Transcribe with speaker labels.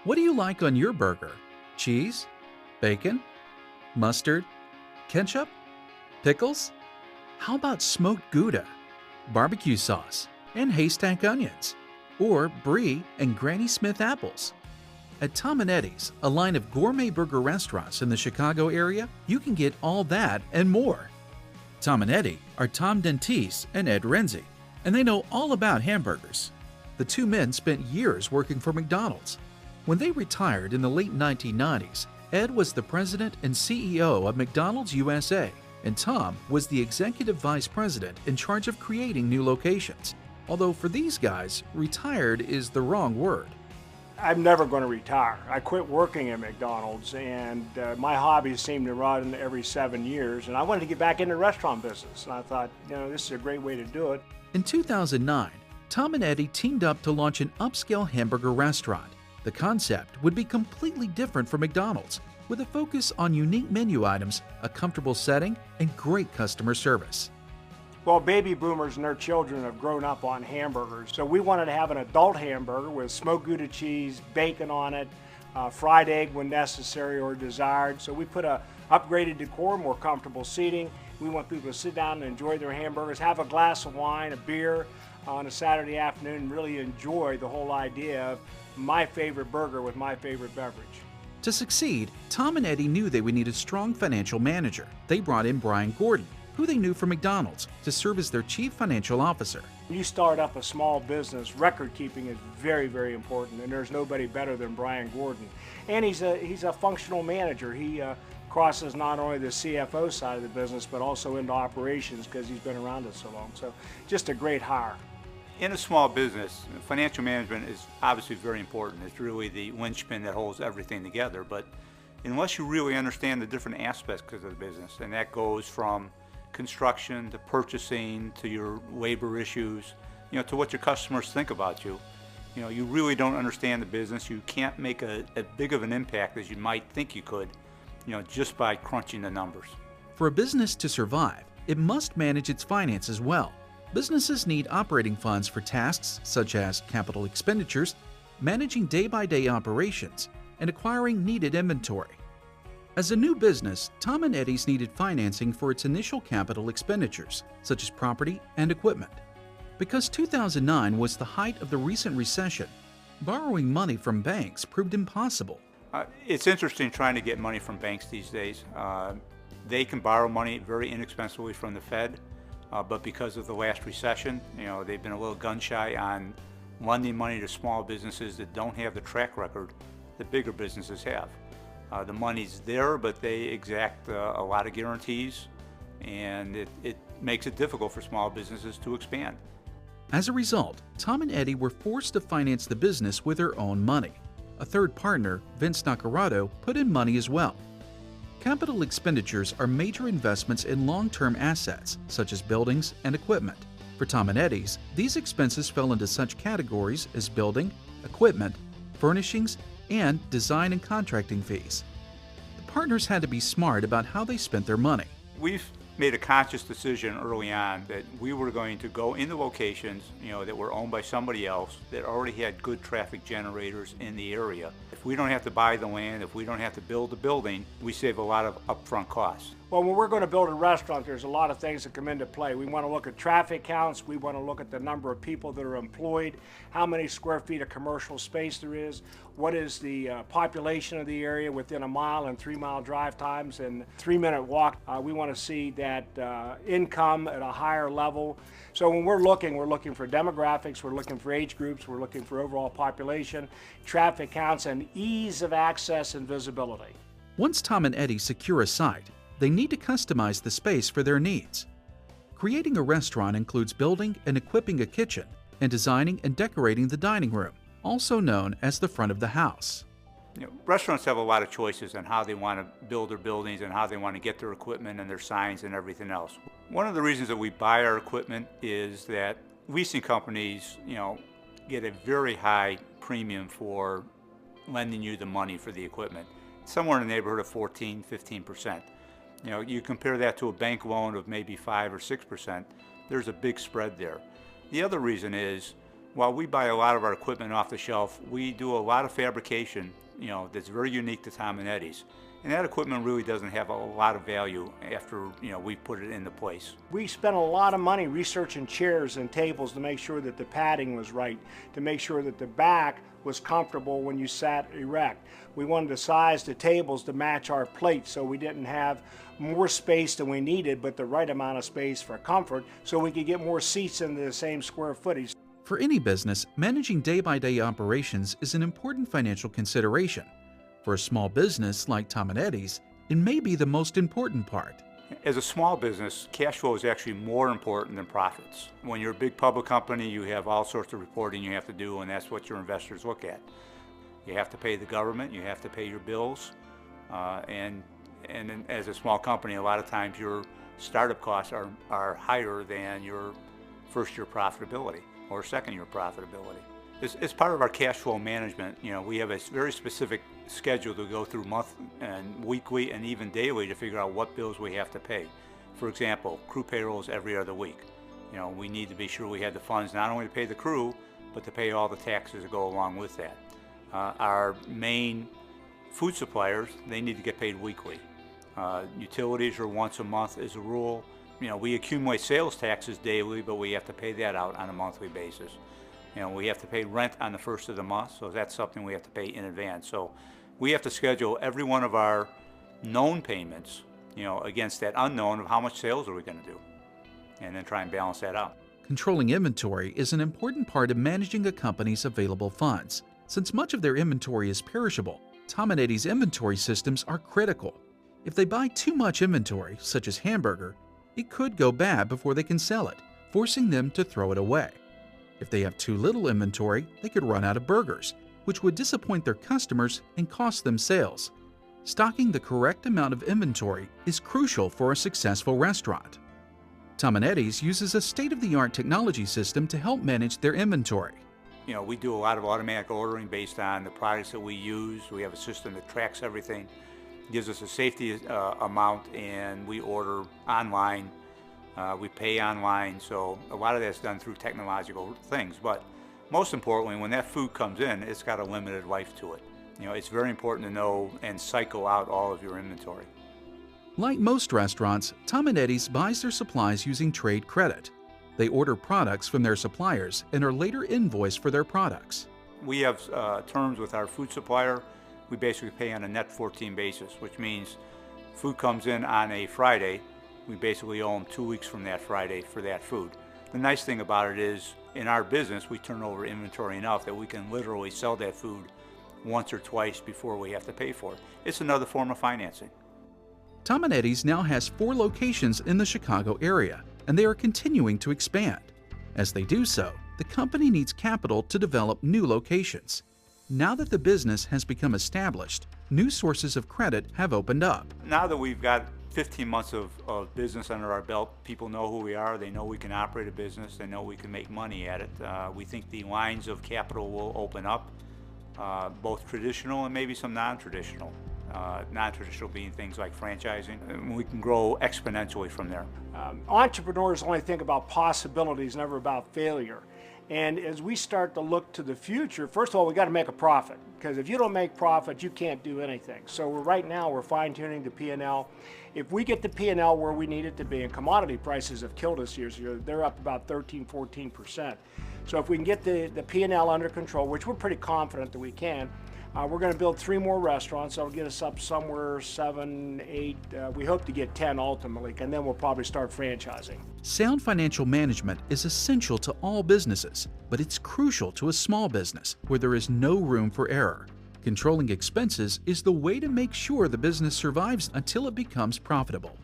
Speaker 1: What do you like on your burger? Cheese? Bacon? Mustard? Ketchup? Pickles? How about smoked Gouda, barbecue sauce, and haystack onions? Or Brie and Granny Smith apples? At Tom and Eddie's, a line of gourmet burger restaurants in the Chicago area, you can get all that and more. Tom and Eddie are Tom Dentiste and Ed Renzi, and they know all about hamburgers. The two men spent years working for McDonald's. When they retired in the late 1990s, Ed was the president and CEO of McDonald's USA, and Tom was the executive vice president in charge of creating new locations. Although for these guys, retired is the wrong word.
Speaker 2: I'm never going to retire. I quit working at McDonald's, and my hobbies seem to run every 7 years, and I wanted to get back into the restaurant business. And I thought, this is a great way to do it.
Speaker 1: In 2009, Tom and Eddie teamed up to launch an upscale hamburger restaurant. The concept would be completely different from McDonald's, with a focus on unique menu items, a comfortable setting, and great customer service.
Speaker 2: Well, baby boomers and their children have grown up on hamburgers, so we wanted to have an adult hamburger with smoked Gouda cheese, bacon on it, fried egg when necessary or desired. So we put a upgraded decor, more comfortable seating. We want people to sit down and enjoy their hamburgers, have a glass of wine, a beer on a Saturday afternoon, and really enjoy the whole idea of my favorite burger with my favorite beverage.
Speaker 1: To succeed, Tom and Eddie knew they would need a strong financial manager. They brought in Brian Gordon, who they knew from McDonald's, to serve as their chief financial officer.
Speaker 2: When you start up a small business, record keeping is very, very important, and there's nobody better than Brian Gordon. And he's a functional manager. He crosses not only the CFO side of the business, but also into operations because he's been around it so long. So just a great hire.
Speaker 3: In a small business, financial management is obviously very important. It's really the linchpin that holds everything together. But unless you really understand the different aspects of the business, and that goes from construction to purchasing to your labor issues, to what your customers think about you, you really don't understand the business. You can't make a big of an impact as you might think you could, just by crunching the numbers.
Speaker 1: For a business to survive, it must manage its finances well. Businesses need operating funds for tasks such as capital expenditures, managing day-by-day operations, and acquiring needed inventory. As a new business, Tom and Eddie's needed financing for its initial capital expenditures, such as property and equipment. Because 2009 was the height of the recent recession, borrowing money from banks proved impossible.
Speaker 3: It's interesting trying to get money from banks these days. They can borrow money very inexpensively from the Fed, but because of the last recession, they've been a little gun-shy on lending money to small businesses that don't have the track record that bigger businesses have. The money's there, but they exact a lot of guarantees, and it makes it difficult for small businesses to expand.
Speaker 1: As a result, Tom and Eddie were forced to finance the business with their own money. A third partner, Vince Nacarado, put in money as well. Capital expenditures are major investments in long-term assets, such as buildings and equipment. For Tom and Eddie's, these expenses fell into such categories as building, equipment, furnishings, and design and contracting fees. The partners had to be smart about how they spent their money.
Speaker 3: We've made a conscious decision early on that we were going to go into locations, that were owned by somebody else that already had good traffic generators in the area. If we don't have to buy the land, if we don't have to build the building, we save a lot of upfront costs.
Speaker 2: Well, when we're going to build a restaurant, there's a lot of things that come into play. We want to look at traffic counts, we want to look at the number of people that are employed, how many square feet of commercial space there is, what is the population of the area within a mile and 3-mile drive times and 3-minute walk. We want to see that income at a higher level. So when we're looking for demographics, we're looking for age groups, we're looking for overall population, traffic counts, and ease of access and visibility.
Speaker 1: Once Tom and Eddie secure a site, they need to customize the space for their needs. Creating a restaurant includes building and equipping a kitchen and designing and decorating the dining room, also known as the front of the house.
Speaker 3: Restaurants have a lot of choices on how they want to build their buildings and how they want to get their equipment and their signs and everything else. One of the reasons that we buy our equipment is that leasing companies, get a very high premium for lending you the money for the equipment, somewhere in the neighborhood of 14–15%. You compare that to a bank loan of maybe 5 or 6%, there's a big spread there. The other reason is While we buy a lot of our equipment off the shelf, we do a lot of fabrication, that's very unique to Tom and Eddie's. And that equipment really doesn't have a lot of value after, we put it into place.
Speaker 2: We spent a lot of money researching chairs and tables to make sure that the padding was right, to make sure that the back was comfortable when you sat erect. We wanted to size the tables to match our plates so we didn't have more space than we needed, but the right amount of space for comfort so we could get more seats into the same square footage.
Speaker 1: For any business, managing day-by-day operations is an important financial consideration. For a small business like Tom and Eddie's, it may be the most important part.
Speaker 3: As a small business, cash flow is actually more important than profits. When you're a big public company, you have all sorts of reporting you have to do, and that's what your investors look at. You have to pay the government, you have to pay your bills, and then as a small company, a lot of times your startup costs are higher than your first year profitability or second year profitability. As part of our cash flow management, we have a very specific schedule to go through month and weekly and even daily to figure out what bills we have to pay. For example, crew payrolls every other week. We need to be sure we have the funds not only to pay the crew, but to pay all the taxes that go along with that. Our main food suppliers, they need to get paid weekly. Utilities are once a month as a rule. We accumulate sales taxes daily, but we have to pay that out on a monthly basis. We have to pay rent on the first of the month, so that's something we have to pay in advance. So we have to schedule every one of our known payments, against that unknown of how much sales are we going to do, and then try and balance that out.
Speaker 1: Controlling inventory is an important part of managing a company's available funds. Since much of their inventory is perishable, Tom and Eddie's inventory systems are critical. If they buy too much inventory, such as hamburger, it could go bad before they can sell it, forcing them to throw it away. If they have too little inventory, they could run out of burgers, which would disappoint their customers and cost them sales. Stocking the correct amount of inventory is crucial for a successful restaurant. Tom and Eddie's uses a state-of-the-art technology system to help manage their inventory.
Speaker 3: We do a lot of automatic ordering based on the products that we use. We have a system that tracks everything, gives us a safety amount, and we order online. We pay online, so a lot of that's done through technological things. But most importantly, when that food comes in, it's got a limited life to it. It's very important to know and cycle out all of your inventory.
Speaker 1: Like most restaurants, Tom and Eddie's buys their supplies using trade credit. They order products from their suppliers and are later invoiced for their products.
Speaker 3: We have terms with our food supplier. We basically pay on a net 14 basis, which means food comes in on a Friday. We basically owe them 2 weeks from that Friday for that food. The nice thing about it is, in our business, we turn over inventory enough that we can literally sell that food once or twice before we have to pay for it. It's another form of financing.
Speaker 1: Tom and Eddie's now has 4 locations in the Chicago area, and they are continuing to expand. As they do so, the company needs capital to develop new locations. Now that the business has become established, new sources of credit have opened up.
Speaker 3: Now that we've got 15 months of business under our belt, people know who we are, they know we can operate a business, they know we can make money at it. We think the lines of capital will open up, both traditional and maybe some non-traditional. Non-traditional being things like franchising, and we can grow exponentially from there.
Speaker 2: Entrepreneurs only think about possibilities, never about failure. And as we start to look to the future, first of all, we got to make a profit, because if you don't make profit, you can't do anything. So right now we're fine-tuning the P&L. If we get the P&L where we need it to be, and commodity prices have killed us years ago, they're up about 13–14%. So if we can get the P&L under control, which we're pretty confident that we can, we're going to build 3 more restaurants. That'll get us up somewhere 7, 8. We hope to get 10 ultimately, and then we'll probably start franchising.
Speaker 1: Sound financial management is essential to all businesses, but it's crucial to a small business where there is no room for error. Controlling expenses is the way to make sure the business survives until it becomes profitable.